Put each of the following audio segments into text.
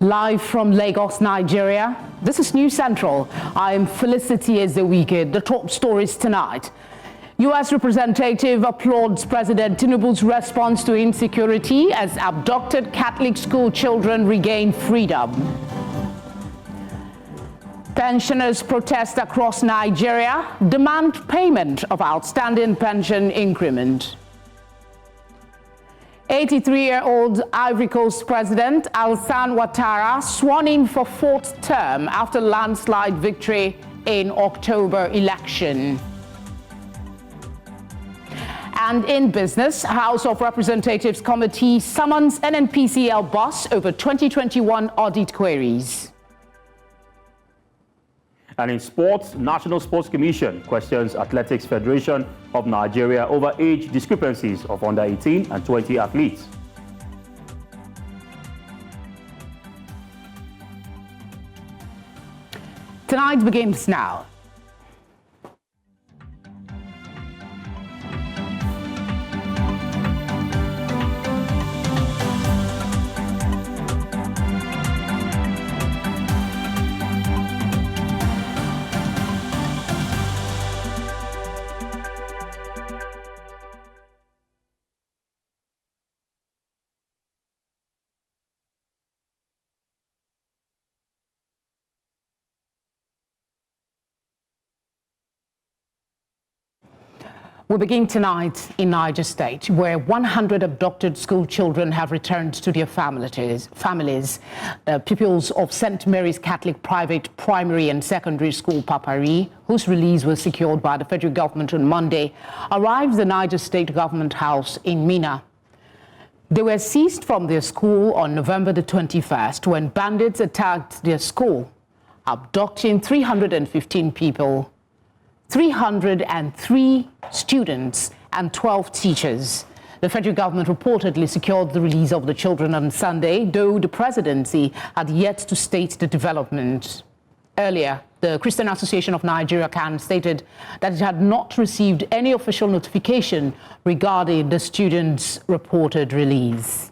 Live from Lagos, Nigeria, this is News Central. I'm Felicity as the weekend. The top stories tonight. U.S. representative applauds President Tinubu's response to insecurity as abducted Catholic school children regain freedom. Pensioners protest across Nigeria, demand payment of outstanding pension increment. 83-year-old Ivory Coast President Alassane Ouattara sworn in for fourth term after landslide victory in October election. And in business, House of Representatives Committee summons NNPCL boss over 2021 audit queries. And in sports, National Sports Commission questions Athletics Federation of Nigeria over age discrepancies of under 18 and 20 athletes. Tonight begins now. We begin tonight in Niger State, where 100 abducted school children have returned to their families. Pupils of St. Mary's Catholic Private Primary and Secondary School, Papari, whose release was secured by the federal government on Monday, arrived at the Niger State Government House in Minna. They were seized from their school on November the 21st when bandits attacked their school, abducting 315 people. 303 students and 12 teachers. The federal government reportedly secured the release of the children on Sunday, though the presidency had yet to state the development. Earlier, the Christian Association of Nigeria, KWAM, stated that it had not received any official notification regarding the students' reported release.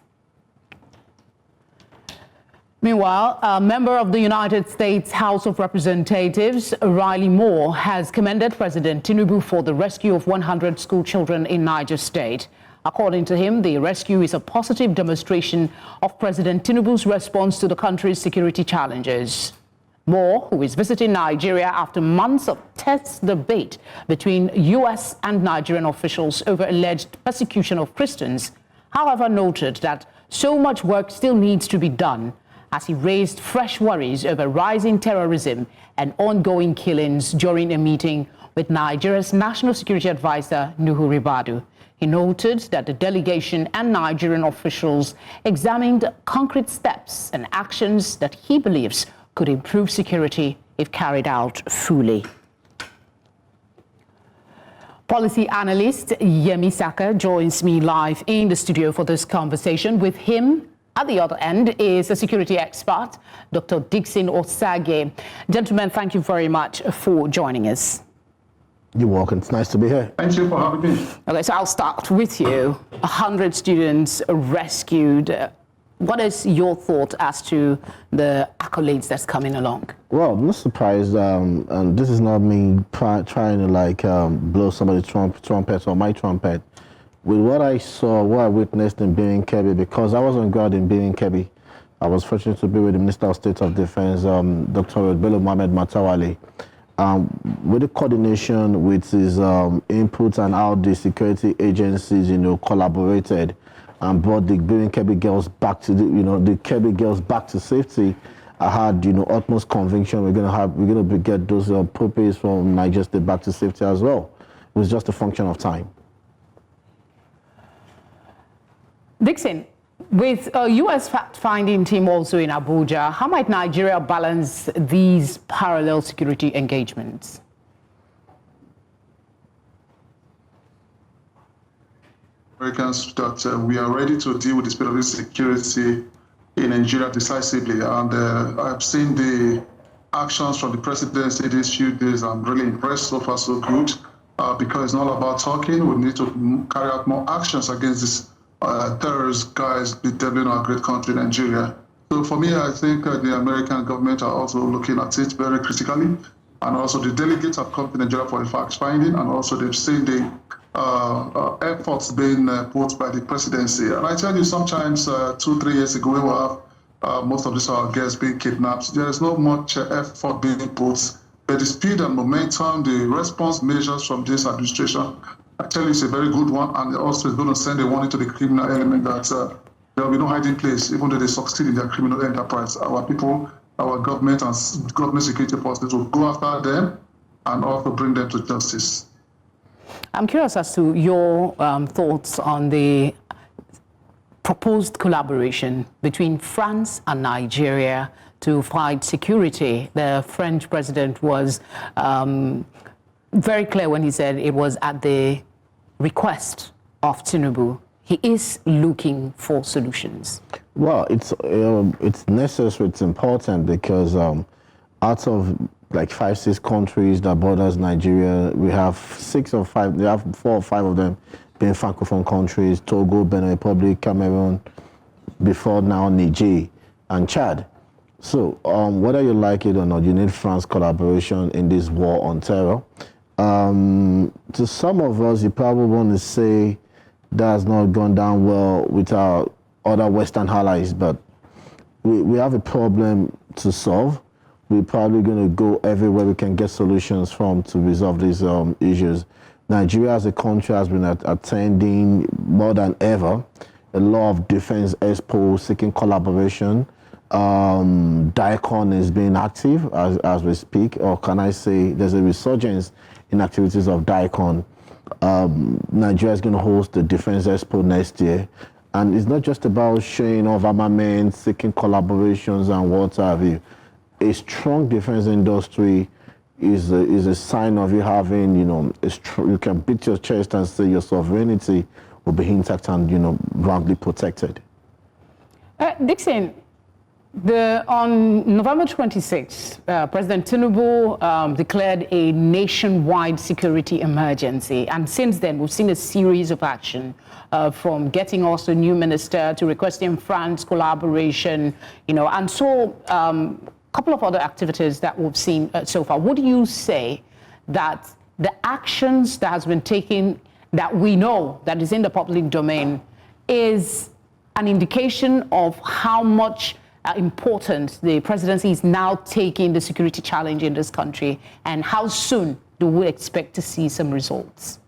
Meanwhile, a member of the United States House of Representatives, Riley Moore, has commended President Tinubu for the rescue of 100 school children in Niger State. According to him, the rescue is a positive demonstration of President Tinubu's response to the country's security challenges. Moore, who is visiting Nigeria after months of tense debate between U.S. and Nigerian officials over alleged persecution of Christians, however, noted that so much work still needs to be done, as he raised fresh worries over rising terrorism and ongoing killings during a meeting with Nigeria's National Security Advisor, Nuhu Ribadu. He noted that the delegation and Nigerian officials examined concrete steps and actions that he believes could improve security if carried out fully. Policy analyst Yemi Saka joins me live in the studio for this conversation. With him at the other end is a security expert, Dr. Dickson Osagie. Gentlemen, thank you very much for joining us. You're welcome. It's nice to be here. Thank you for having me. Okay, so I'll start with you. 100 students rescued. What is your thought as to the accolades that's coming along? Well, I'm not surprised, and this is not me trying to blow somebody's trumpet or my trumpet. With what I saw, what I witnessed in Birnin Kebbi, because I was on guard in Birnin Kebbi, I was fortunate to be with the Minister of State of Defense, Dr. Bello Mohamed Matawale. With the coordination with his inputs and how the security agencies, collaborated and brought the Birnin Kebbi girls back to the Kebbi girls back to safety. I had, utmost conviction we're gonna get those pupils from Niger State back to safety as well. It was just a function of time. Dickson, with a U.S. fact-finding team also in Abuja, how might Nigeria balance these parallel security engagements? Americans that we are ready to deal with the state of insecurity in Nigeria decisively, and I've seen the actions from the presidency these few days. I'm really impressed. So far, so good, because it's not about talking. We need to carry out more actions against this terrorist guys bedeviling our great country, Nigeria. So for me, I think the American government are also looking at it very critically. And also the delegates have come to Nigeria for a fact-finding, and also they've seen the efforts being put by the presidency. And I tell you, sometimes 2-3 years ago, we will have most of these our guests being kidnapped. There is not much effort being put, but the speed and momentum, the response measures from this administration, I tell you, it's a very good one, and also it's going to send a warning to the criminal element that there will be no hiding place, even though they succeed in their criminal enterprise. Our people, our government and government security forces will go after them and also bring them to justice. I'm curious as to your thoughts on the proposed collaboration between France and Nigeria to fight security. The French president was very clear when he said it was at the request of Tinubu. He is looking for solutions. Well, it's necessary, it's important, because out of like 5-6 countries that borders Nigeria, we have 6 or 5, they have 4 or 5 of them being Francophone countries: Togo, Benin Republic, Cameroon, before now Niger and Chad. So whether you like it or not, you need France collaboration in this war on terror. To some of us, you probably want to say that has not gone down well with our other Western allies, but we have a problem to solve. We're probably going to go everywhere we can get solutions from to resolve these issues. Nigeria as a country has been attending more than ever a lot of defense expos seeking collaboration. DICON is being active as we speak, or can I say there's a resurgence in activities of DICON. Nigeria is going to host the Defense Expo next year. And it's not just about showing off armament, seeking collaborations and what have you. A strong defense industry is a sign of you having, you can beat your chest and say your sovereignty will be intact and, roundly protected. Dickson, on November 26th, President Tinubu declared a nationwide security emergency. And since then, we've seen a series of action from getting also a new minister to requesting France collaboration, and so a couple of other activities that we've seen so far. Would you say that the actions that has been taken, that we know that is in the public domain, is an indication of how much important the presidency is now taking the security challenge in this country, and how soon do we expect to see some results?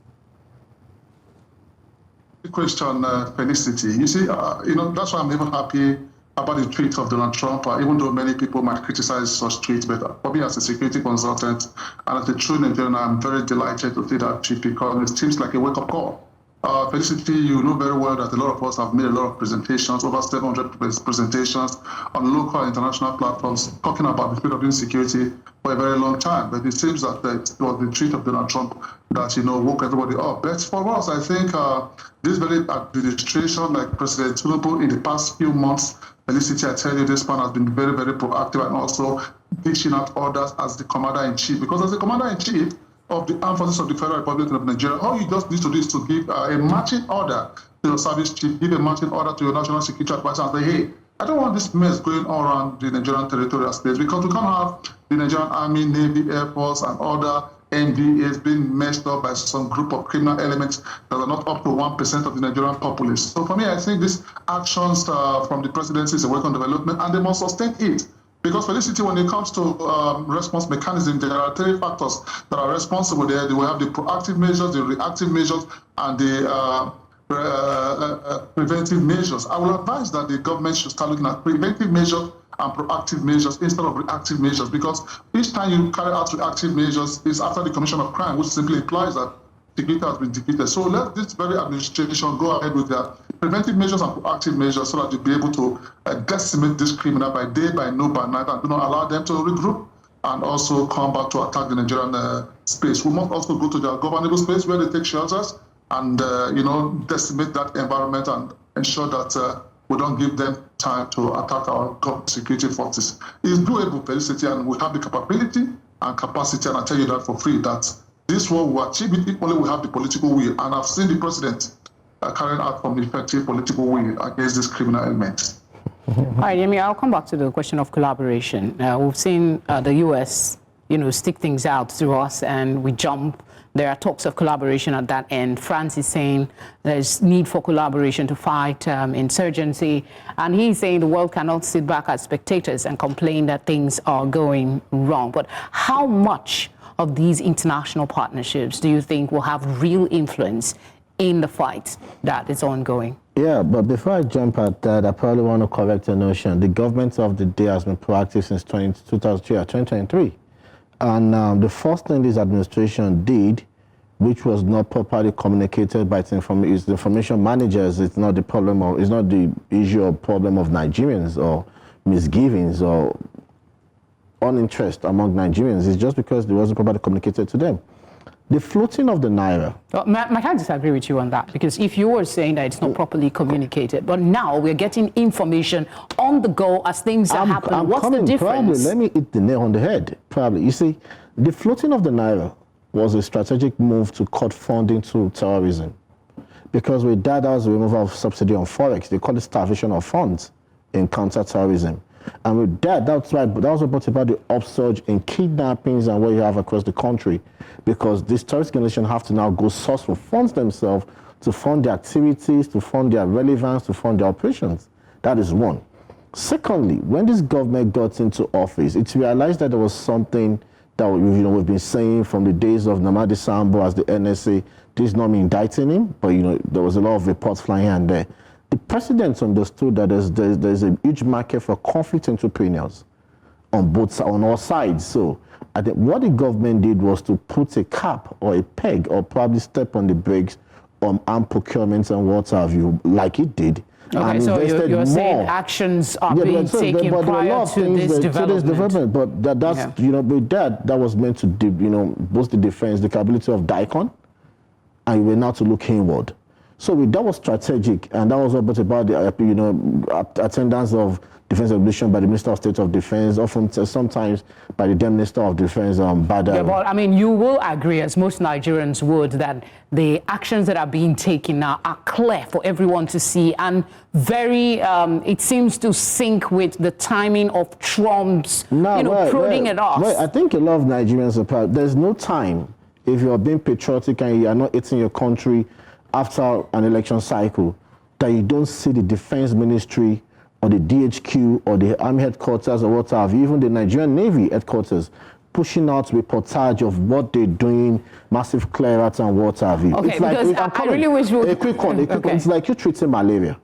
The question, Felicity. You see, that's why I'm even happy about the tweet of Donald Trump, even though many people might criticize such tweets. But for me, as a security consultant and as a true Nigerian, I'm very delighted to see that tweet, because it seems like a wake-up call. Felicity, you know very well that a lot of us have made a lot of presentations, over 700 presentations on local and international platforms, talking about the state of insecurity for a very long time. But it seems that it was the tweet of Donald Trump that, woke everybody up. But for us, I think this very administration, like President Tinubu, in the past few months, Felicity, I tell you, this man has been very, very proactive, and also dishing out orders as the commander-in-chief. Because as the commander-in-chief of the Armed Forces of the Federal Republic of Nigeria, all you just need to do is to give a marching order to your service chief, give a marching order to your national security advisor, and say, hey, I don't want this mess going all around the Nigerian territorial space, because we can't have the Nigerian Army, Navy, Air Force, and other NDAs being messed up by some group of criminal elements that are not up to 1% of the Nigerian populace. So for me, I think these actions from the presidency is a welcome development, and they must sustain it. Because Felicity, when it comes to response mechanism, there are 3 factors that are responsible there. They will have the proactive measures, the reactive measures, and the preventive measures. I will advise that the government should start looking at preventive measures and proactive measures instead of reactive measures, because each time you carry out reactive measures is after the commission of crime, which simply implies that security has been defeated. So let this very administration go ahead with their preventive measures and proactive measures so that you'll be able to decimate this criminal by day, by night, and do not allow them to regroup and also come back to attack the Nigerian space. We must also go to their governable space where they take shelters and, decimate that environment and ensure that we don't give them time to attack our security forces. It's doable, Felicity, and we have the capability and capacity, and I tell you that for free, that this war will achieve it if only we have the political will. And I've seen the president carrying out from effective political will against this criminal element. All right, Yemi, I'll come back to the question of collaboration. We've seen the U.S., stick things out to us, and we jump. There are talks of collaboration at that end. France is saying there's need for collaboration to fight insurgency. And he's saying the world cannot sit back as spectators and complain that things are going wrong. But how much of these international partnerships do you think will have real influence in the fight that is ongoing? Yeah, but before I jump at that, I probably want to correct a notion. The government of the day has been proactive since 2023. And the first thing this administration did, which was not properly communicated by its information managers, it's not the problem of, it's not the issue or problem of Nigerians or misgivings or uninterest among Nigerians. It's just because it wasn't properly communicated to them. The floating of the Naira. Well, I can't disagree with you on that, because if you were saying that it's not properly communicated, but now we're getting information on the go as things are happening. What's the difference? Probably, let me hit the nail on the head. Probably, you see, the floating of the Naira was a strategic move to cut funding to terrorism, because with that, there was the removal of subsidy on forex. They call it starvation of funds in counter-terrorism. And with that, that's why that was brought about the upsurge in kidnappings and what you have across the country, because these terrorist organizations have to now go source for funds themselves to fund their activities, to fund their relevance, to fund their operations. That is one. Secondly, when this government got into office, it realized that there was something that we've been saying from the days of Nnamdi Kanu as the NSA. This is not me indicting him, but there was a lot of reports flying here and there. The president understood that there's a huge market for conflict entrepreneurs on all sides. So I think what the government did was to put a cap or a peg or probably step on the brakes on armed procurement and what have you, like it did. Okay, so you're saying actions are being taken prior to this development. But that's, with that was meant to, boost the defense, the capability of DICON, and we're now to look inward. So that was strategic, and that was about the attendance of defense evolution by the Minister of State of Defense, often sometimes by the then Minister of Defense. Yeah, but I mean, you will agree, as most Nigerians would, that the actions that are being taken now are clear for everyone to see, and very, it seems to sync with the timing of Trump's, prodding at us. I think a lot of Nigerians are proud. There's no time, if you're being patriotic and you are not hating your country after an election cycle, that you don't see the defense ministry or the DHQ or the army headquarters or what have you, even the Nigerian Navy headquarters, pushing out reportage of what they're doing, massive clear-outs and what have you. Okay, it's because I really wish we would... A quick one. It's like you treating malaria.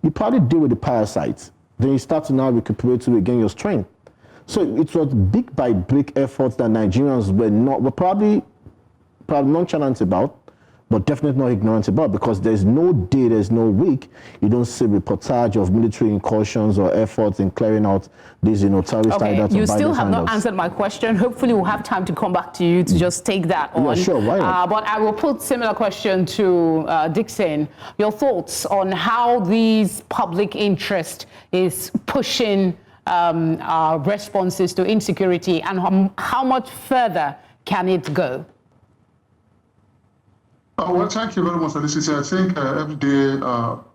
You probably deal with the parasites, then you start to now recuperate to regain your strength. So it was big by big efforts that Nigerians were probably nonchalant about, but definitely not ignorant about, because there's no day, there's no week you don't see reportage of military incursions or efforts in clearing out these, terrorist hideouts. Okay, you still have not answered my question. Hopefully we'll have time to come back to you to just take that on. Yeah, sure, why not? But I will put similar question to Dickson. Your thoughts on how these public interest is pushing our responses to insecurity, and how much further can it go? Well, thank you very much, Felicity. I think every day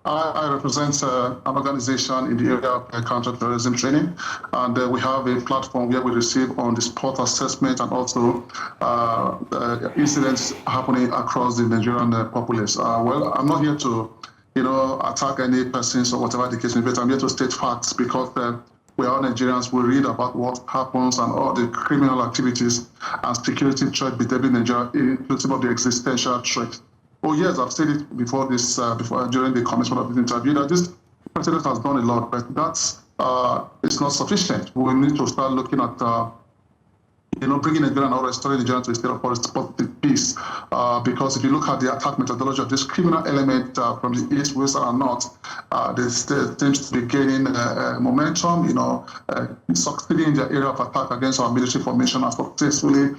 I represent an organization in the area of counter-terrorism training, and we have a platform where we receive on-the-spot assessment and also incidents happening across the Nigerian populace. Well, I'm not here to, attack any persons or whatever the case may be, but I'm here to state facts, because we are Nigerians. We read about what happens and all the criminal activities and security threat between Nigeria, inclusive of the existential threat. Oh yes, I've said it before during the commencement of this interview, that this president has done a lot, but that's it's not sufficient. We need to start looking at bringing Nigeria and restoring Nigeria to a state of positive peace. Because if you look at the attack methodology of this criminal element from the east, west, and north, they seems to be gaining momentum, succeeding in their area of attack against our military formation and successfully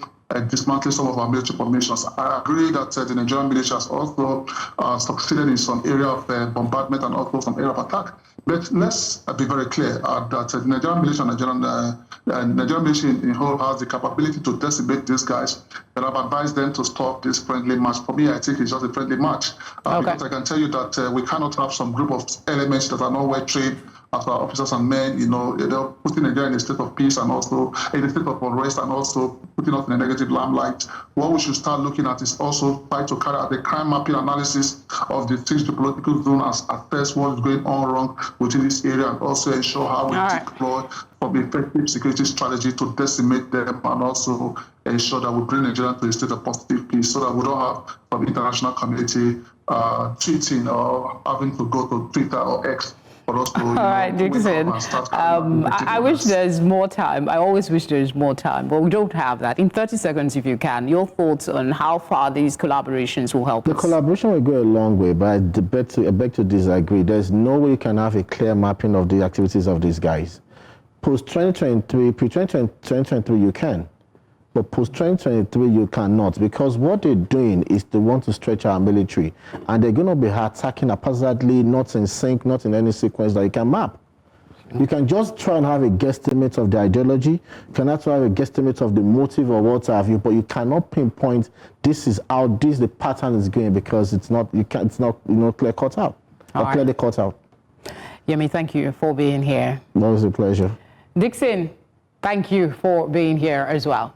dismantling some of our military formations. I agree that the Nigerian military has also succeeded in some area of bombardment and also some area of attack. But let's be very clear that the Nigerian military and Nigerian military in whole has the capability to decimate these guys. And I've advised them to stop this friendly match. For me, I think it's just a friendly match. Because I can tell you that we cannot have some group of elements that are not well trained as our officers and men, they're putting Nigeria in a state of peace and also in a state of unrest and also putting us in a negative limelight. What we should start looking at is also try to carry out the crime mapping analysis of the 6 geopolitical zone as assess what is going on wrong within this area and also ensure how we deploy from effective security strategy to decimate them and also ensure that we bring Nigeria to a state of positive peace so that we don't have some international community tweeting or having to go to Twitter or X. All right, Dickson. I wish there's more time. I always wish there's more time, but we don't have that. In 30 seconds, if you can, your thoughts on how far these collaborations will help us. The collaboration will go a long way, but I beg to disagree. There's no way you can have a clear mapping of the activities of these guys. Post-2023, pre-2023, you can. But post-2023, you cannot, because what they're doing is they want to stretch our military, and they're going to be attacking haphazardly, not in sync, not in any sequence that you can map. You can just try and have a guesstimate of the ideology, you can also have a guesstimate of the motive or what have you, but you cannot pinpoint this is how the pattern is going, because it's not clear cut out, or clearly cut out. Yemi, thank you for being here. That was a pleasure. Dickson, thank you for being here as well.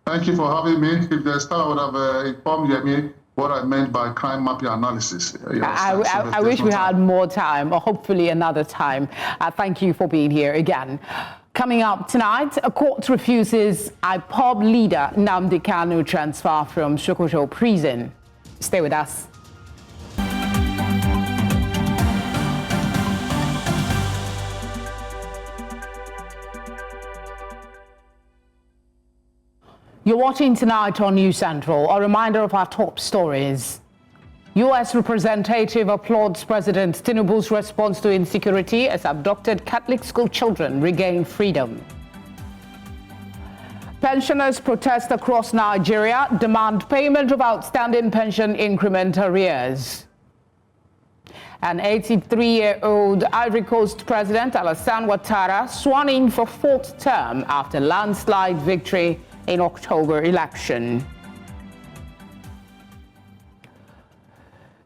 Thank you for having me. If there's time, I would have informed Yemi what I meant by crime mapping analysis. I wish we had more time, or hopefully another time. Thank you for being here again. Coming up tonight, a court refuses IPOB leader Nnamdi Kanu transfer from Sokoto prison. Stay with us. You're watching tonight on News Central. A reminder of our top stories. U.S. representative applauds President Tinubu's response to insecurity as abducted Catholic school children regain freedom. Pensioners protest across Nigeria, demand payment of outstanding pension increment arrears. An 83-year-old Ivory Coast President Alassane Ouattara sworn in for 4th term after landslide victory in October election.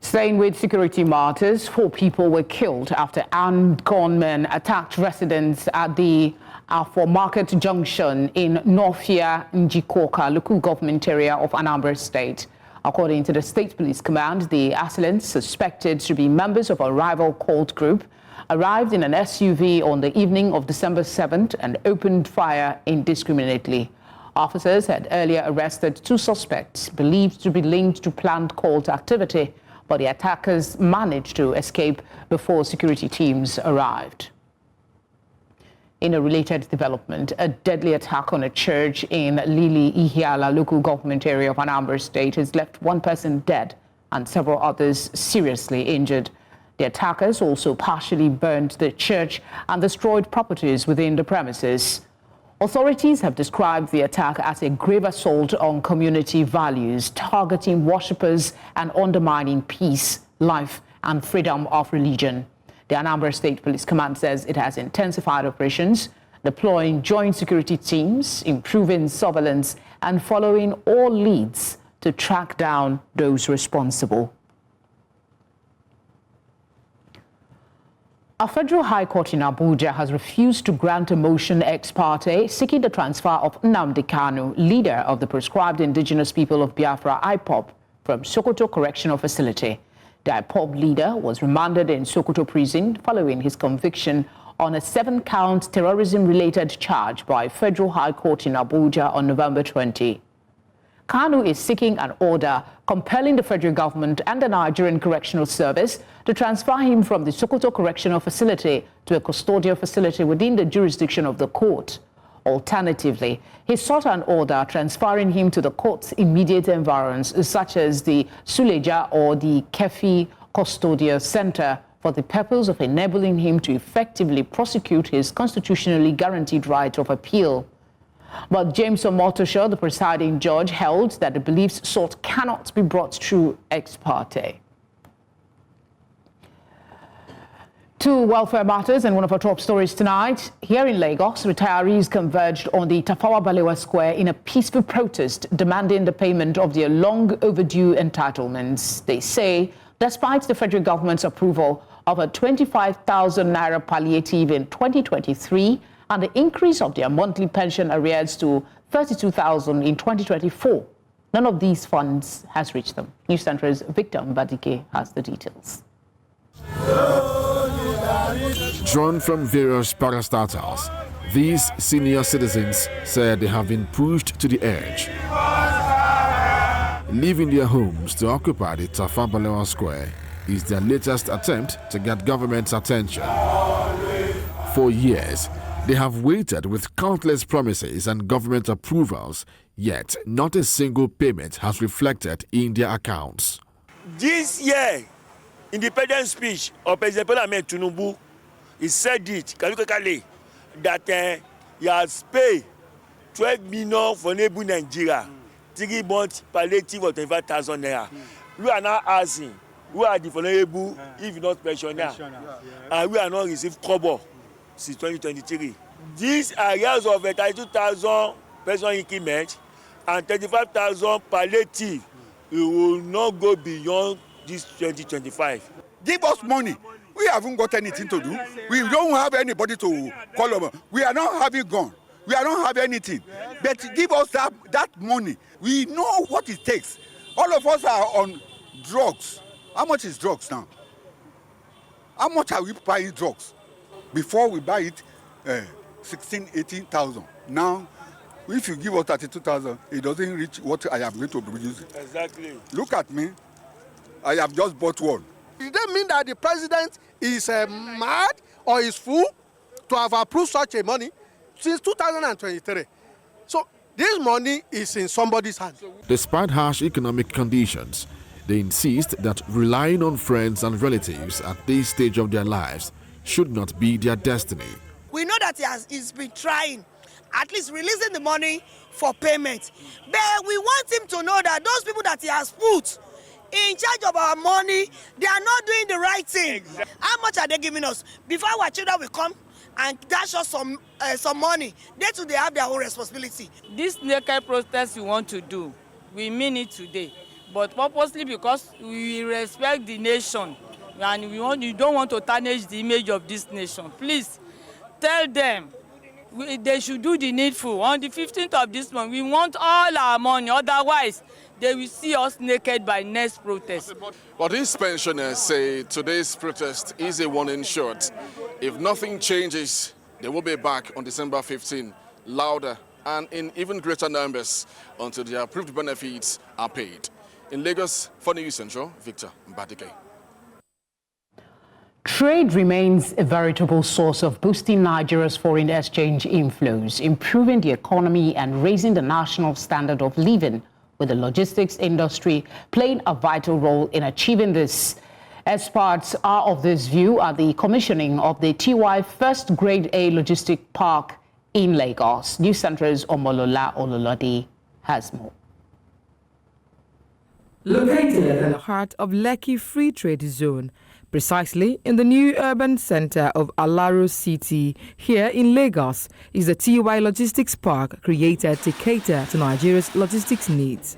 Staying with security matters, 4 people were killed after armed gunmen attacked residents at the Afo Market Junction in Nofia, Njikoka, local government area of Anambra State. According to the State Police Command, the assailants, suspected to be members of a rival cult group, arrived in an SUV on the evening of December 7th and opened fire indiscriminately. Officers had earlier arrested 2 suspects believed to be linked to planned cult activity, but the attackers managed to escape before security teams arrived. In a related development, a deadly attack on a church in Lili Ihiala, local government area of Anambra State, has left 1 person dead and several others seriously injured. The attackers also partially burned the church and destroyed properties within the premises. Authorities have described the attack as a grave assault on community values, targeting worshippers and undermining peace, life, and freedom of religion. The Anambra State Police Command says it has intensified operations, deploying joint security teams, improving surveillance, and following all leads to track down those responsible. A federal high court in Abuja has refused to grant a motion ex parte seeking the transfer of Nnamdi Kanu, leader of the proscribed indigenous people of Biafra, IPOB, from Sokoto Correctional Facility. The IPOB leader was remanded in Sokoto prison following his conviction on a 7-count terrorism-related charge by Federal High Court in Abuja on November 20. Kanu is seeking an order compelling the federal government and the Nigerian Correctional Service to transfer him from the Sokoto Correctional Facility to a custodial facility within the jurisdiction of the court. Alternatively, he sought an order transferring him to the court's immediate environs, such as the Suleja or the Kefi Custodial Center, for the purpose of enabling him to effectively prosecute his constitutionally guaranteed right of appeal. But James Omotosho, the presiding judge, held that the beliefs sought cannot be brought through ex parte. To welfare matters and one of our top stories tonight. Here in Lagos, retirees converged on the Tafawa Balewa Square in a peaceful protest demanding the payment of their long overdue entitlements. They say, despite the federal government's approval of a 25,000 naira palliative in 2023 and the increase of their monthly pension arrears to 32,000 in 2024. None of these funds has reached them. News Center's Victor Mbadike has the details. Drawn from various parastatals, these senior citizens said they have been pushed to the edge, leaving their homes to occupy the Tafa Balewa Square is their latest attempt to get government's attention. For years, they have waited with countless promises and government approvals, yet not a single payment has reflected in their accounts. This year, in the president's speech of President Tinubu, he said it categorically that he has paid 12 million for neighbor Nigeria, 3 months palliative of 25,000 naira. We are now asking, who are the vulnerable if not pensioner? And we are not received kobo since 2023. These areas of 32,000 pension increment and 35,000 palliative, we will not go beyond this 2025. Give us money. We haven't got anything to do. We don't have anybody to call over. We are not having gun. We are not having anything. But give us that money. We know what it takes. All of us are on drugs. How much is drugs now? How much are we buying drugs? Before we buy it, 16,000, 18,000. Now, if you give us 32,000, it doesn't reach what I am going to be using. Exactly. Look at me. I have just bought one. It doesn't mean that the president is mad or is fool to have approved such a money since 2023. So this money is in somebody's hands. Despite harsh economic conditions, they insist that relying on friends and relatives at this stage of their lives should not be their destiny. We know that he's been trying, at least releasing the money for payment. But we want him to know that those people that he has put in charge of our money, they are not doing the right thing. Exactly. How much are they giving us? Before our children will come and dash us some money, they too, they have their own responsibility. This naked protest we want to do, we mean it today, but purposely because we respect the nation and you don't want to tarnish the image of this nation. Please tell them they should do the needful. On the 15th of this month, we want all our money, otherwise they will see us naked by next protest. But these pensioners say today's protest is a warning shot. If nothing changes, they will be back on December 15, louder and in even greater numbers until their approved benefits are paid. In Lagos, for News Central, Victor Mbadike. Trade remains a veritable source of boosting Nigeria's foreign exchange inflows, improving the economy and raising the national standard of living, with the logistics industry playing a vital role in achieving this. Experts are of this view at the commissioning of the TY First Grade A Logistic Park in Lagos. News Center's Omolola Ololade has more. Located in the heart of Lekki Free Trade Zone, precisely in the new urban center of Alaro City, here in Lagos, is the TY Logistics Park created to cater to Nigeria's logistics needs.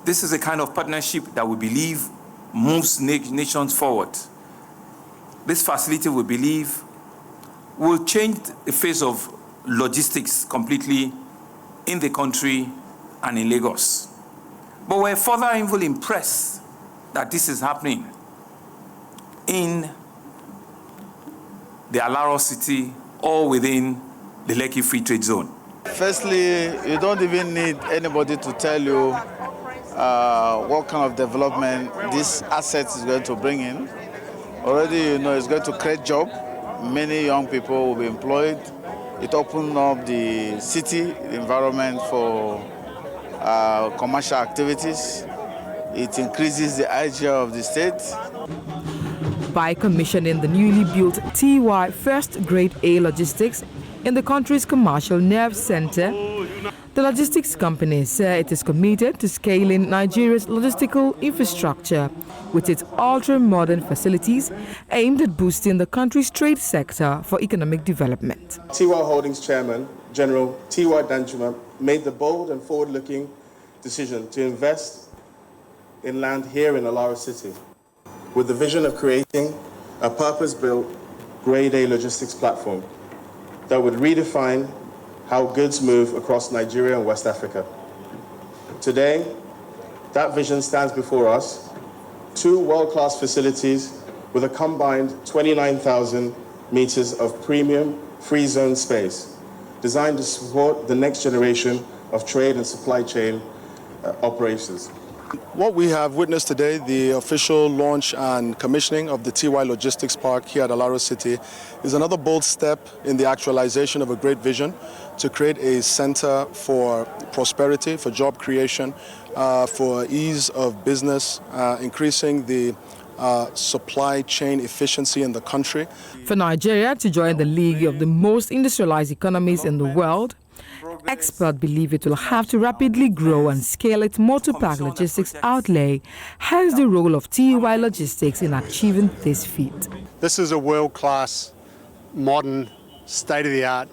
This is a kind of partnership that we believe moves nations forward. This facility, we believe, will change the face of logistics completely in the country and in Lagos. But we're further even impressed that this is happening in the Alaro City or within the Lekki Free Trade Zone. Firstly, you don't even need anybody to tell you what kind of development this asset is going to bring in. Already, you know, it's going to create jobs. Many young people will be employed. It opens up the city, the environment for commercial activities. It increases the IGR of the state. By commissioning the newly built TY First Grade A Logistics in the country's commercial nerve center, the logistics company said it is committed to scaling Nigeria's logistical infrastructure with its ultra-modern facilities aimed at boosting the country's trade sector for economic development. TY Holdings Chairman, General T.Y. Danjuma, made the bold and forward-looking decision to invest in land here in Alaro City, with the vision of creating a purpose-built grade A logistics platform that would redefine how goods move across Nigeria and West Africa. Today, that vision stands before us, 2 world-class facilities with a combined 29,000 meters of premium free zone space, designed to support the next generation of trade and supply chain operations. What we have witnessed today, the official launch and commissioning of the TY Logistics Park here at Alaro City, is another bold step in the actualization of a great vision to create a center for prosperity, for job creation, for ease of business, increasing the supply chain efficiency in the country. For Nigeria to join the league of the most industrialized economies in the world, experts believe it will have to rapidly grow and scale its motor-park logistics outlay, hence the role of TY Logistics in achieving this feat. This is a world-class, modern, state-of-the-art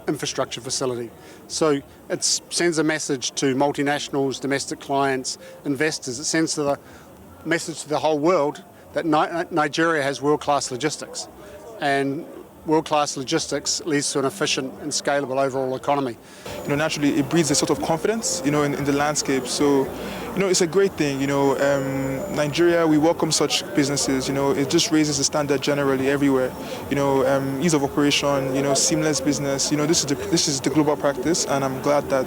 infrastructure facility. So it sends a message to multinationals, domestic clients, investors. It sends the message to the whole world that Nigeria has world-class logistics. And world-class logistics leads to an efficient and scalable overall economy. Naturally, it breeds a sort of confidence, in the landscape. So, it's a great thing. Nigeria, we welcome such businesses. It just raises the standard generally everywhere. Ease of operation, seamless business. This is the global practice, and I'm glad that,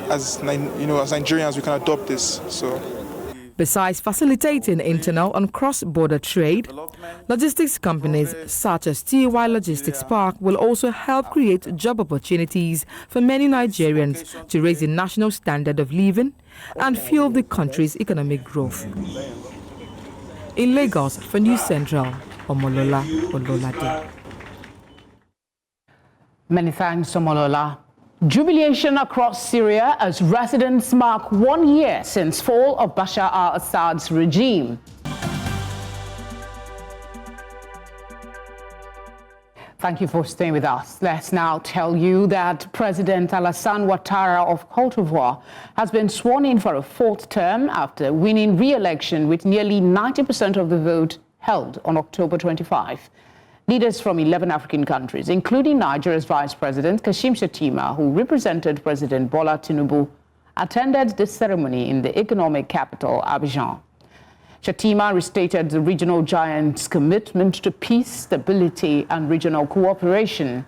as Nigerians, we can adopt this. So. Besides facilitating internal and cross-border trade, logistics companies such as TY Logistics Park will also help create job opportunities for many Nigerians to raise the national standard of living and fuel the country's economic growth. In Lagos, for News Central, Omolola Ololade. Many thanks, Omolola. Jubilation across Syria as residents mark 1 year since fall of Bashar al-Assad's regime. Thank you for staying with us. Let's now tell you that President Alassane Ouattara of Côte d'Ivoire has been sworn in for a 4th term after winning re-election with nearly 90% of the vote held on October 25. Leaders from 11 African countries, including Nigeria's Vice President Kashim Shettima, who represented President Bola Tinubu, attended the ceremony in the economic capital, Abuja. Shettima restated the regional giant's commitment to peace, stability, and regional cooperation.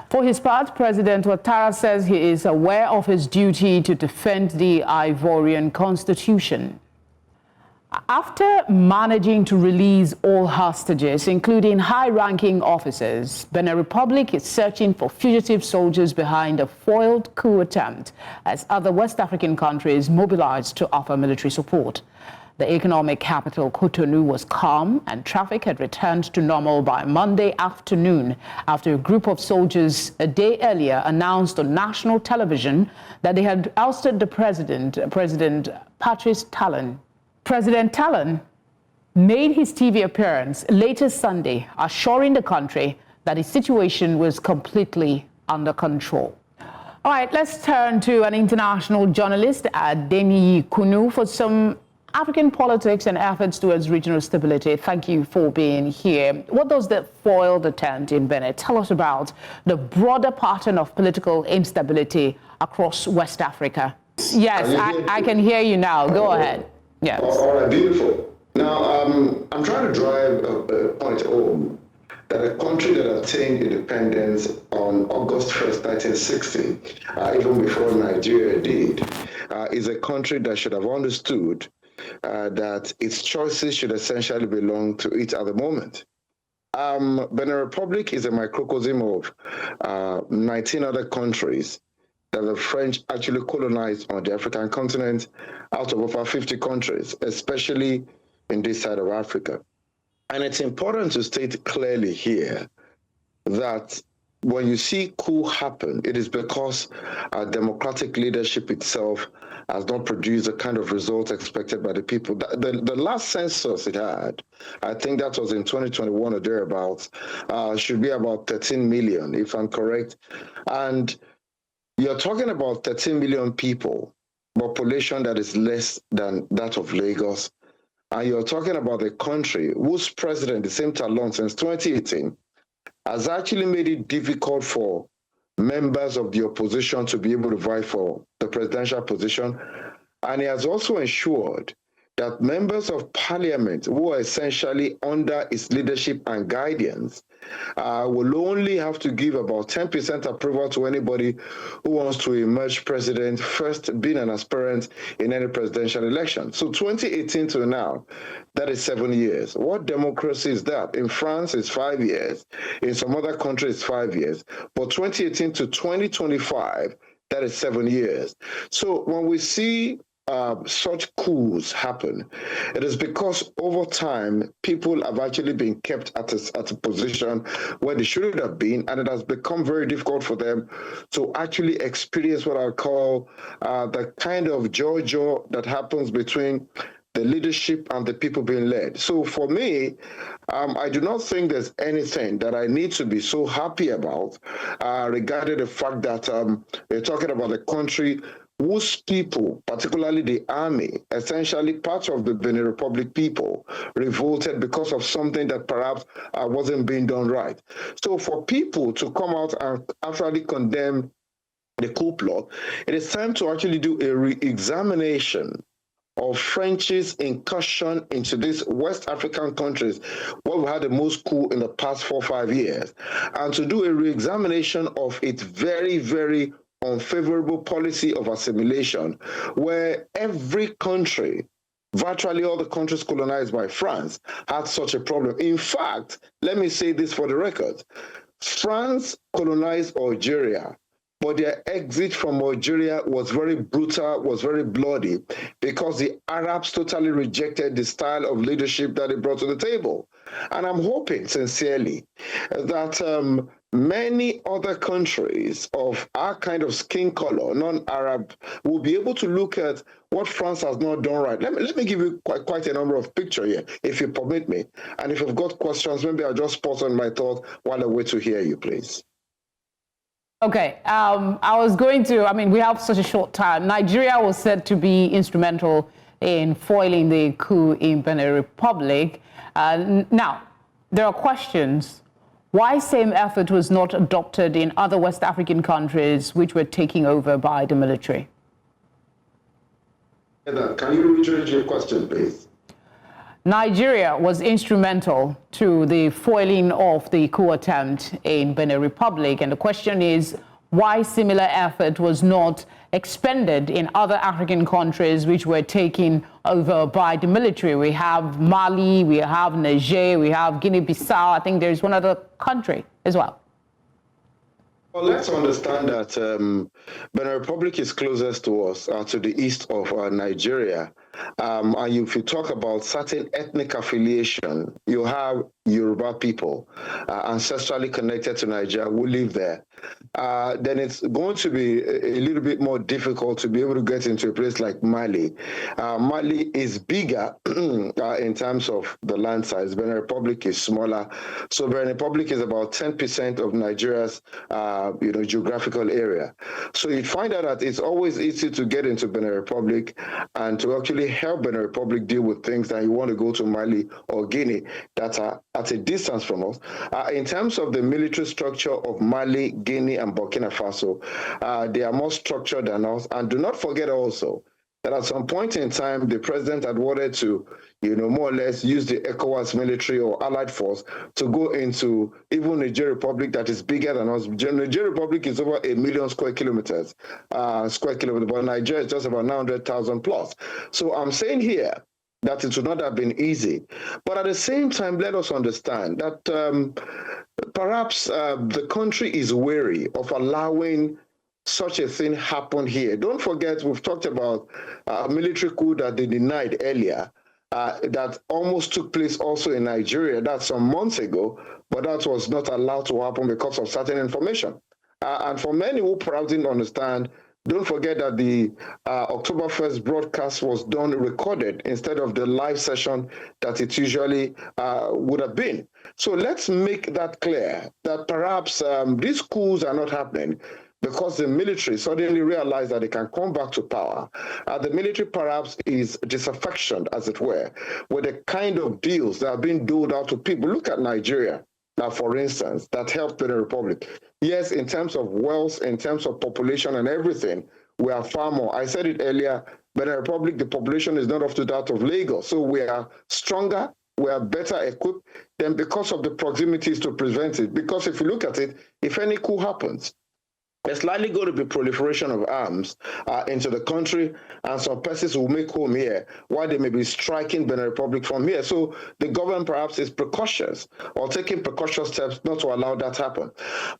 For his part, President Ouattara says he is aware of his duty to defend the Ivorian constitution. After managing to release all hostages, including high-ranking officers, Benin Republic is searching for fugitive soldiers behind a foiled coup attempt as other West African countries mobilized to offer military support. The economic capital, Cotonou, was calm and traffic had returned to normal by Monday afternoon after a group of soldiers a day earlier announced on national television that they had ousted the President Patrice Talon. President Talon made his TV appearance later Sunday, assuring the country that his situation was completely under control. All right, let's turn to an international journalist, Nnamdi Kanu, for some African politics and efforts towards regional stability. Thank you for being here. What does the foiled attempt in Benin tell us about the broader pattern of political instability across West Africa? Yes, I can hear you now. Go ahead. Yes. All right, beautiful. Now, I'm trying to drive a point home that a country that attained independence on August 1st, 1960, even before Nigeria did, is a country that should have understood that its choices should essentially belong to it at the moment. Benin Republic is a microcosm of 19 other countries that the French actually colonized on the African continent out of over 50 countries, especially in this side of Africa. And it's important to state clearly here that when you see coup happen, it is because democratic leadership itself has not produced the kind of results expected by the people. The last census it had, I think that was in 2021 or thereabouts, should be about 13 million, if I'm correct. And you're talking about 13 million people, population that is less than that of Lagos, and you're talking about a country whose president, the same Talon, since 2018, has actually made it difficult for members of the opposition to be able to vie for the presidential position. And he has also ensured that members of parliament who are essentially under his leadership and guidance will only have to give about 10% approval to anybody who wants to emerge president, first being an aspirant in any presidential election. So 2018 to now, that is 7 years. What democracy is that? In France, it's 5 years. In some other countries, it's 5 years. But 2018 to 2025, that is 7 years. So when we see such coups happen, it is because over time, people have actually been kept at a position where they shouldn't have been, and it has become very difficult for them to actually experience what I call the kind of jojo that happens between the leadership and the people being led. So for me, I do not think there's anything that I need to be so happy about regarding the fact that we're talking about a country whose people, particularly the army, essentially part of the Benin Republic people, revolted because of something that perhaps wasn't being done right. So for people to come out and actually condemn the coup plot, it is time to actually do a re-examination of French's incursion into these West African countries where we had the most coup in the past 4 or 5 years, and to do a re-examination of its very, very unfavorable policy of assimilation, where every country, virtually all the countries colonized by France, had such a problem. In fact, let me say this for the record. France colonized Algeria, but their exit from Algeria was very brutal, was very bloody, because the Arabs totally rejected the style of leadership that they brought to the table. And I'm hoping sincerely that many other countries of our kind of skin color, non-Arab, will be able to look at what France has not done right. Let me give you quite a number of pictures here, if you permit me. And if you've got questions, maybe I'll just pause on my thought while I wait to hear you, please. Okay, I was going to, we have such a short time. Nigeria was said to be instrumental in foiling the coup in Benin Republic. Now, there are questions. Why same effort was not adopted in other West African countries which were taken over by the military? Can you reiterate your question, please? Nigeria was instrumental to the foiling of the coup attempt in Benin Republic. And the question is, why similar effort was not expended in other African countries which were taken over by the military? We have Mali, we have Niger, we have Guinea-Bissau. I think there's one other country as well. Well, let's understand that Benin Republic is closest to us, to the east of Nigeria. And if you talk about certain ethnic affiliation, you have Yoruba people ancestrally connected to Nigeria who live there. Then it's going to be a little bit more difficult to be able to get into a place like Mali. Mali is bigger in terms of the land size. Benin Republic is smaller. So Benin Republic is about 10% of Nigeria's geographical area. So you'd find out that it's always easy to get into Benin Republic and to actually help Benin Republic deal with things that you want to go to Mali or Guinea that are at a distance from us. In terms of the military structure of Mali, Guinea, and Burkina Faso, they are more structured than us. And do not forget also that at some point in time, the president had wanted to, more or less use the ECOWAS military or allied force to go into even Niger Republic that is bigger than us. Niger Republic is over 1 million square kilometers, but Nigeria is just about 900,000 plus. So I'm saying here that it would not have been easy. But at the same time, let us understand that perhaps the country is wary of allowing such a thing happen here. Don't forget, we've talked about a military coup that they denied earlier, that almost took place also in Nigeria. That's some months ago, but that was not allowed to happen because of certain information. And for many who perhaps didn't understand, don't forget that the October 1st broadcast was done recorded instead of the live session that it usually would have been. So let's make that clear, that perhaps these coups are not happening because the military suddenly realized that they can come back to power. The military perhaps is disaffectioned, as it were, with the kind of deals that are being doled out to people. Look at Nigeria, now, for instance, that helped the Republic. Yes, in terms of wealth, in terms of population and everything, we are far more. I said it earlier, Benin Republic, the population is not up to that of Lagos. So we are stronger, we are better equipped, then because of the proximities to prevent it. Because if you look at it, if any coup happens, there's likely going to be proliferation of arms into the country, and some persons will make home here while they may be striking Benin Republic from here. So the government perhaps is precautious or taking precautious steps not to allow that to happen.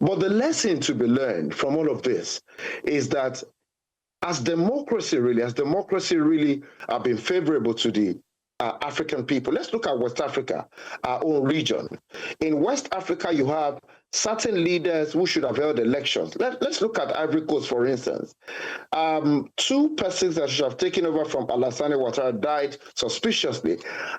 But the lesson to be learned from all of this is that as democracy really have been favorable to the African people. Let's look at West Africa, our own region. In West Africa, you have certain leaders who should have held elections. Let's look at Ivory Coast, for instance. 2 persons that should have taken over from Alassane Ouattara died suspiciously,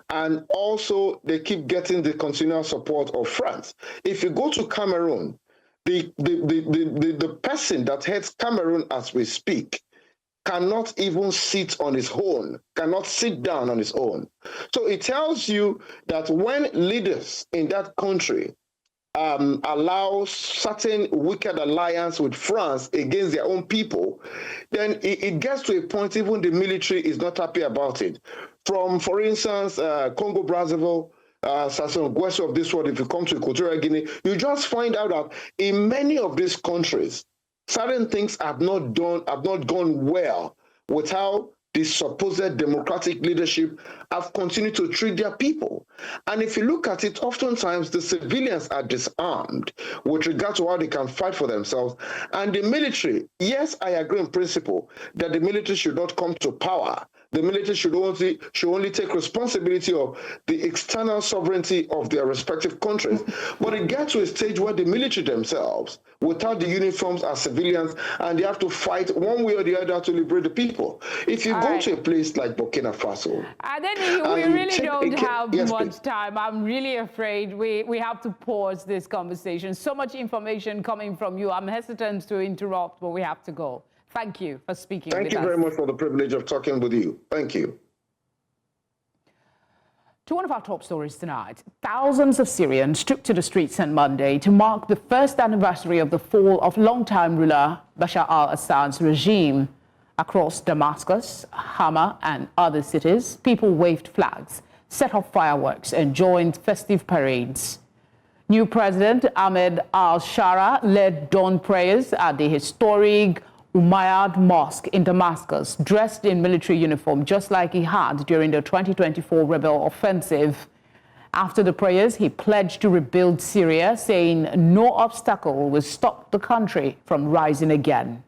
and also they keep getting the continual support of France. If you go to Cameroon, the person that heads Cameroon as we speak cannot even sit on his own, cannot sit down on his own. So it tells you that when leaders in that country allow certain wicked alliance with France against their own people, then it gets to a point even the military is not happy about it. From, for instance, Congo Brazzaville, Sassou Nguesso of this world, if you come to Equatorial Guinea, you just find out that in many of these countries, certain things have not gone well with how the supposed democratic leadership have continued to treat their people. And if you look at it, oftentimes the civilians are disarmed with regard to how they can fight for themselves. And the military, yes, I agree in principle that the military should not come to power. The military should only take responsibility of the external sovereignty of their respective countries. But it gets to a stage where the military themselves, without the uniforms, are civilians, and they have to fight one way or the other to liberate the people. If you go to a place like Burkina Faso, we really don't have much time. I'm really afraid we have to pause this conversation. So much information coming from you. I'm hesitant to interrupt, but we have to go. Thank you for speaking with us. Thank you very much for the privilege of talking with you. Thank you. To one of our top stories tonight, thousands of Syrians took to the streets on Monday to mark the first anniversary of the fall of longtime ruler Bashar al-Assad's regime. Across Damascus, Hama, and other cities, people waved flags, set off fireworks, and joined festive parades. New President Ahmed al-Shara led dawn prayers at the historic Umayyad Mosque in Damascus, dressed in military uniform, just like he had during the 2024 rebel offensive. After the prayers, he pledged to rebuild Syria, saying no obstacle will stop the country from rising again.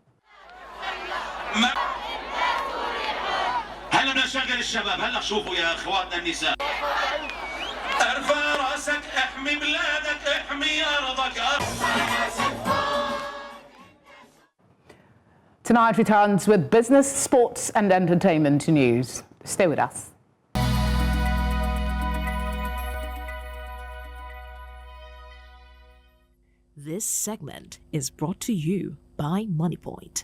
Tonight returns with business, sports, and entertainment news. Stay with us. This segment is brought to you by MoneyPoint.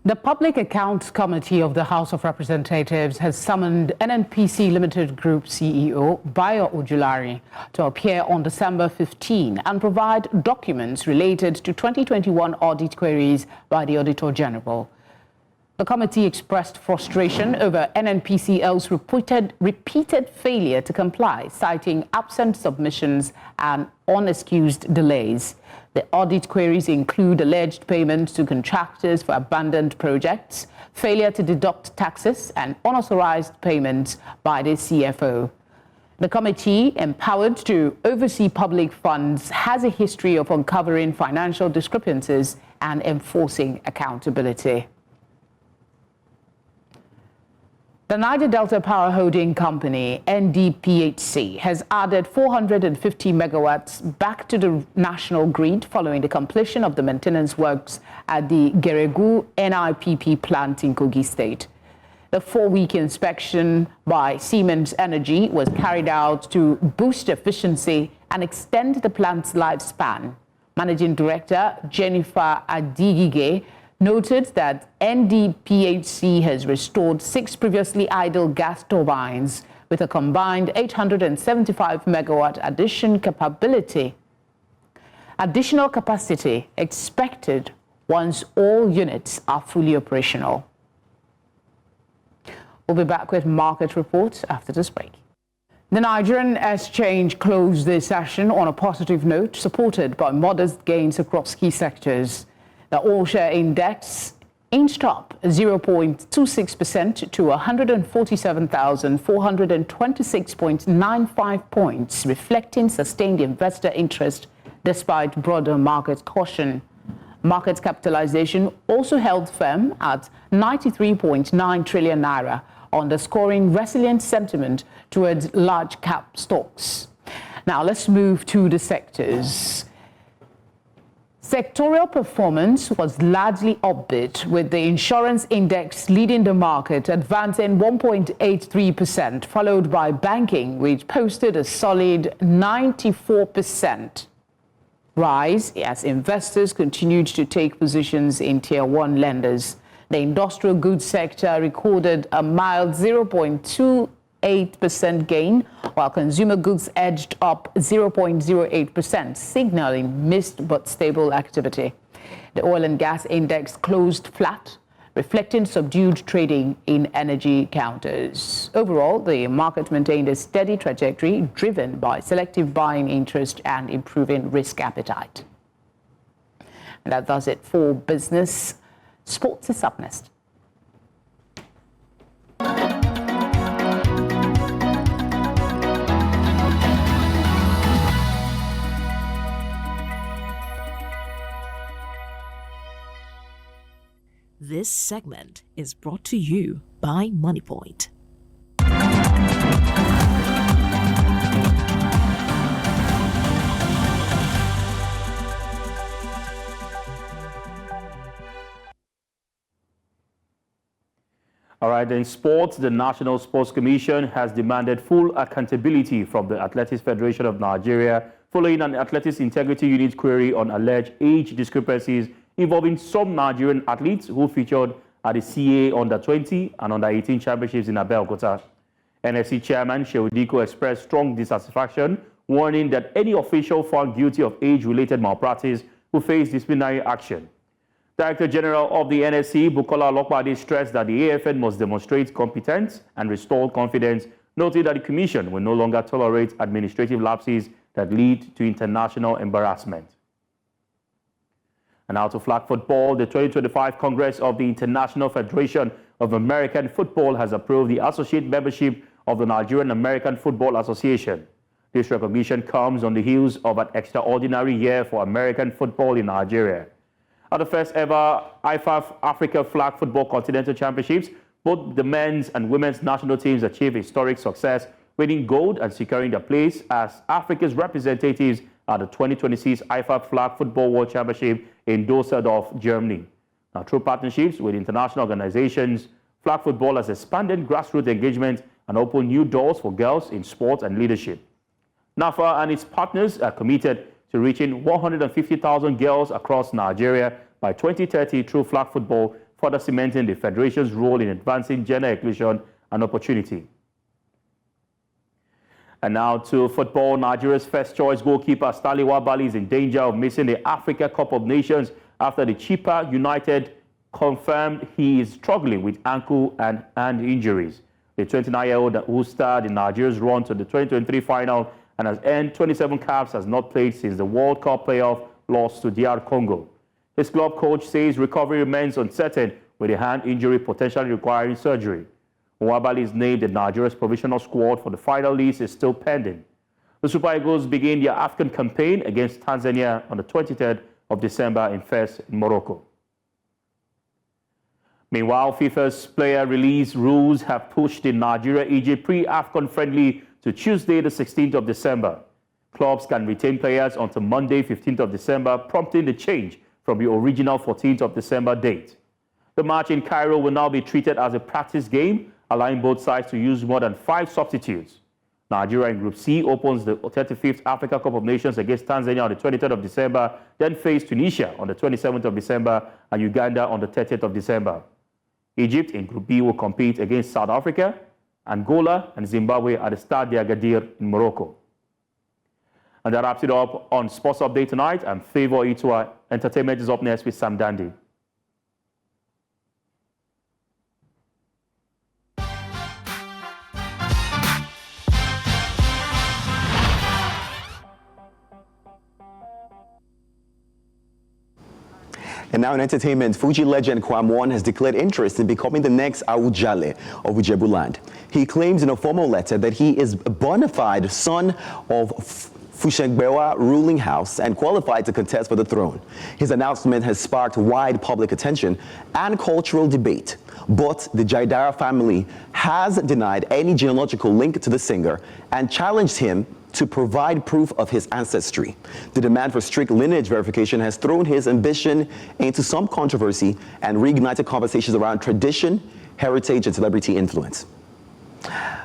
The Public Accounts Committee of the House of Representatives has summoned NNPC Limited Group CEO Bayo Ojulari to appear on December 15 and provide documents related to 2021 audit queries by the Auditor General. The committee expressed frustration over NNPCL's repeated failure to comply, citing absent submissions and unexcused delays. The audit queries include alleged payments to contractors for abandoned projects, failure to deduct taxes, and unauthorized payments by the CFO. The committee, empowered to oversee public funds, has a history of uncovering financial discrepancies and enforcing accountability. The Niger Delta Power Holding Company, NDPHC, has added 450 megawatts back to the national grid following the completion of the maintenance works at the Geregu NIPP plant in Kogi State. The 4-week inspection by Siemens Energy was carried out to boost efficiency and extend the plant's lifespan. Managing Director Jennifer Adigige noted that NDPHC has restored 6 previously idle gas turbines with a combined 875 megawatt additional capacity expected once all units are fully operational. We'll be back with market reports after this break. The Nigerian exchange closed the session on a positive note, supported by modest gains across key sectors. The all-share index inched up 0.26% to 147,426.95 points, reflecting sustained investor interest despite broader market caution. Market capitalization also held firm at 93.9 trillion naira, underscoring resilient sentiment towards large cap stocks. Now let's move to the sectors. Sectorial performance was largely upbeat, with the insurance index leading the market, advancing 1.83%, followed by banking, which posted a solid 94% rise as investors continued to take positions in Tier 1 lenders. The industrial goods sector recorded a mild 0.28% gain, while consumer goods edged up 0.08%, signaling mixed but stable activity. The oil and gas index closed flat, reflecting subdued trading in energy counters. Overall, the market maintained a steady trajectory driven by selective buying interest and improving risk appetite. And that does it for business. Sports is up next. This segment is brought to you by MoneyPoint. All right, in sports, the National Sports Commission has demanded full accountability from the Athletics Federation of Nigeria following an Athletics Integrity Unit query on alleged age discrepancies involving some Nigerian athletes who featured at the CA Under-20 and Under-18 championships in Abuja. NFC Chairman Sheudiko expressed strong dissatisfaction, warning that any official found guilty of age-related malpractice will face disciplinary action. Director General of the NSC, Bukola Olopade, stressed that the AFN must demonstrate competence and restore confidence, noting that the Commission will no longer tolerate administrative lapses that lead to international embarrassment. And now to flag football, the 2025 Congress of the International Federation of American Football has approved the associate membership of the Nigerian American Football Association. This recognition comes on the heels of an extraordinary year for American football in Nigeria. At the first ever IFAF Africa Flag Football Continental Championships, both the men's and women's national teams achieved historic success, winning gold and securing their place as Africa's representatives at the 2026 IFAF Flag Football World Championship in Düsseldorf, Germany. Now, through partnerships with international organizations, flag football has expanded grassroots engagement and opened new doors for girls in sport and leadership. NAFA and its partners are committed to reaching 150,000 girls across Nigeria by 2030 through flag football, further cementing the Federation's role in advancing gender inclusion and opportunity. And now to football. Nigeria's first choice goalkeeper Stanley Nwabali is in danger of missing the Africa Cup of Nations after the Chippa United confirmed he is struggling with ankle and hand injuries. The 29-year-old who starred in Nigeria's run to the 2023 final and has earned 27 caps has not played since the World Cup playoff loss to DR Congo. His club coach says recovery remains uncertain, with a hand injury potentially requiring surgery. Nwabali's named in Nigeria's provisional squad for the final list is still pending. The Super Eagles begin their African campaign against Tanzania on the 23rd of December in Fes, in Morocco. Meanwhile, FIFA's player release rules have pushed the Nigeria-Egypt pre-AFCON friendly to Tuesday, the 16th of December. Clubs can retain players until Monday, 15th of December, prompting the change from the original 14th of December date. The match in Cairo will now be treated as a practice game, allowing both sides to use more than 5 substitutes. Nigeria in Group C opens the 35th Africa Cup of Nations against Tanzania on the 23rd of December, then face Tunisia on the 27th of December and Uganda on the 30th of December. Egypt in Group B will compete against South Africa, Angola and Zimbabwe at the Stade d'Agadir in Morocco. And that wraps it up on Sports Update tonight. I'm Favor Itua. Entertainment is up next with Sam Dandy. And now in entertainment, Fuji legend KWAM has declared interest in becoming the next Awujale of Ijebuland. He claims in a formal letter that he is a bona fide son of Fushegbewa ruling house and qualified to contest for the throne. His announcement has sparked wide public attention and cultural debate. But the Jaidara family has denied any genealogical link to the singer and challenged him to provide proof of his ancestry. The demand for strict lineage verification has thrown his ambition into some controversy and reignited conversations around tradition, heritage, and celebrity influence.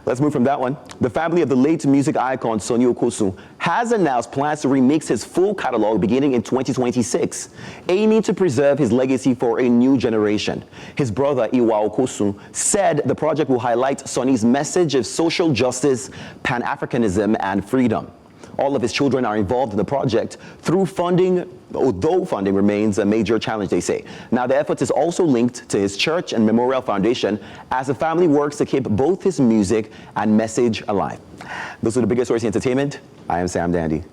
Let's move from that one. The family of the late music icon Sunny Okosun has announced plans to remix his full catalog beginning in 2026, aiming to preserve his legacy for a new generation. His brother Iwa Okosun said the project will highlight Sunny's message of social justice, Pan-Africanism, and freedom. All of his children are involved in the project through funding, although funding remains a major challenge, they say. Now, the effort is also linked to his church and memorial foundation as the family works to keep both his music and message alive. Those are the biggest stories in entertainment. I am Sam Dandy.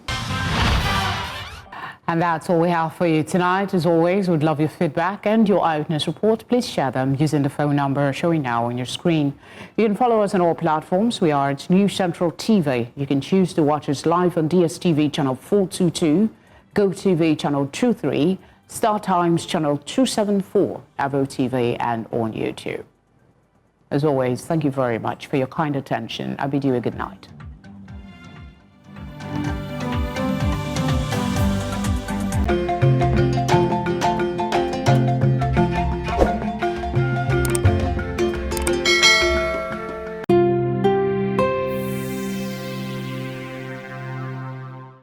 And that's all we have for you tonight. As always, we'd love your feedback and your eyewitness report. Please share them using the phone number showing now on your screen. You can follow us on all platforms. We are at News Central TV. You can choose to watch us live on DSTV channel 422, GoTV channel 23, Star Times channel 274, Avo TV, and on YouTube. As always, thank you very much for your kind attention. I bid you a good night.